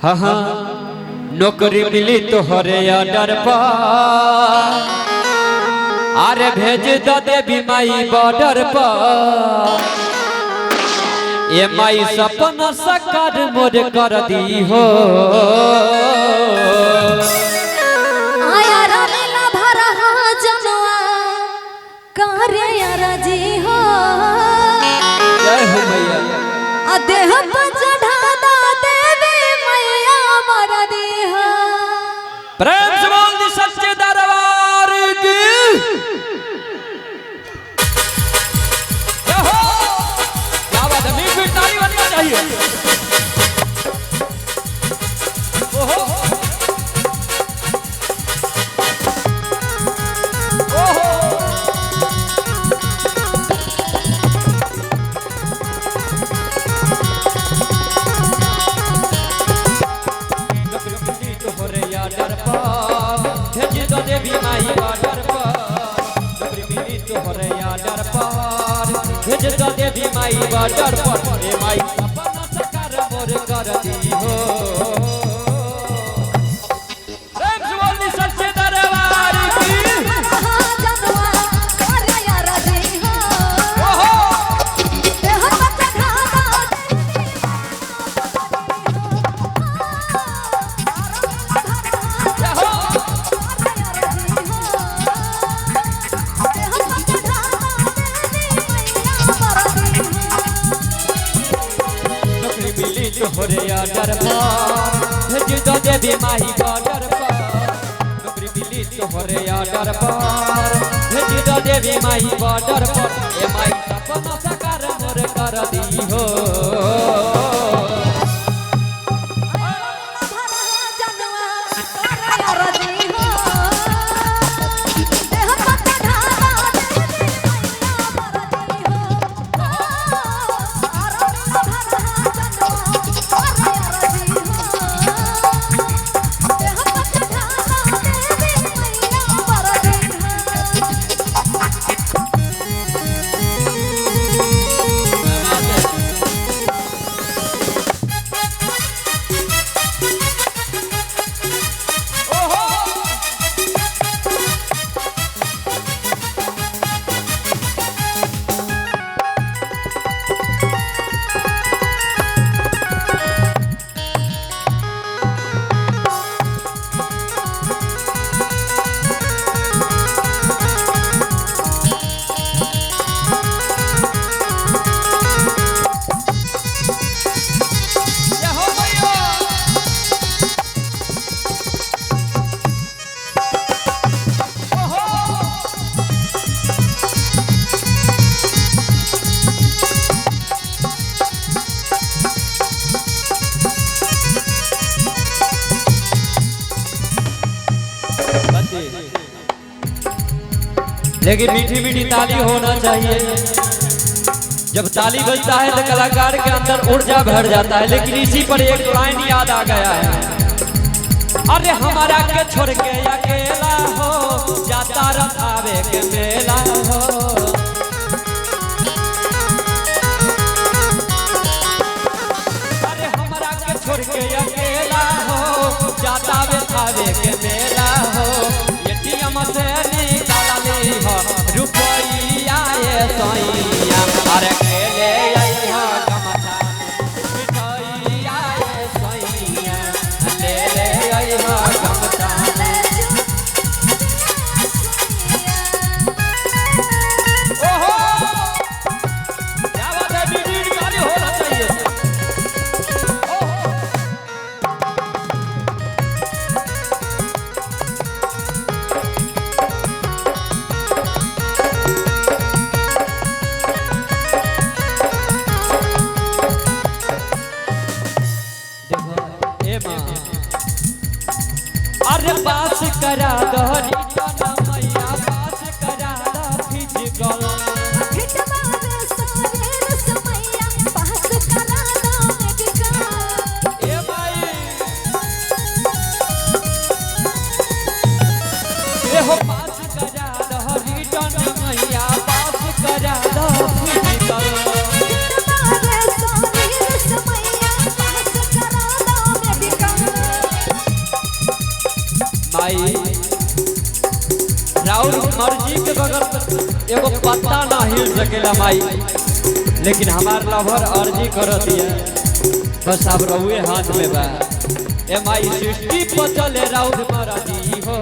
हाँ हाँ नौकरी मिली तोहरे ऑर्डर पर, अरे भेज दो देवी माई बॉर्डर पर, ये माई सपना साकार मोर कर दी हो। आया रमेला भरा जनवा करे राजी हो। जय हो मैया। देह पर चढ़ा दा देवी मैया मर दी हो। प्रेम से बोल दी सच्चे दरबार की। क्या बात है, मीठ मीठ ताली बनना चाहिए। ओहो ओहो देवी माई बॉर्डर पर, नौकरी मिली तोहरे ऑर्डर पर, भेज दो देवी माई बॉर्डर पर, ए माई सपना साकार मोर कर दी हो। प्रेम से बोल दी सच्चे दरबार की। जनवा करे राजी हो। ओहो देह पर चढ़ा दा तोहरे ऑर्डर पर, भेज दो देवी माई बॉर्डर पर, नौकरी मिली तोहरे ऑर्डर पर, भेज दो देवी माई बॉर्डर पर, ए माई सपना साकार मोर कर दी हो। लेकिन मीठी मीठी ताली होना चाहिए। जब ताली बजता है तो कलाकार के अंदर ऊर्जा भर जाता है। लेकिन इसी पर एक लाइन याद आ गया है, अरे हमारा के छोड़ के अकेला हो, जाता रथावे के मेला हो। अरे हमारा के छोड़ के अकेला हो, जाता रथावे के मेला हो। एटीएम से निकाला ली हो रुपया ये सोइया, अरे केले आइहा कमथा मिठाइया ये सोइया, ले ले आइहा कमथा। ओहो क्या बात है, बीड़ी निकाली होना चाहिए। अरे पास करा दो मैया, पास करा दो फिजिकल। ए भाई ए हो पास करा दो रिटर्न मैया, पास करा दो फिजिकल। माई राउर मर्जी के बगैर एगो पत्ता ना हिल सकेला माई, लेकिन हमार लवर अर्जी कर दिया बस अब रहुए हाथ में बा। ए माई सृष्टि पर चले राउर मर्जी हो।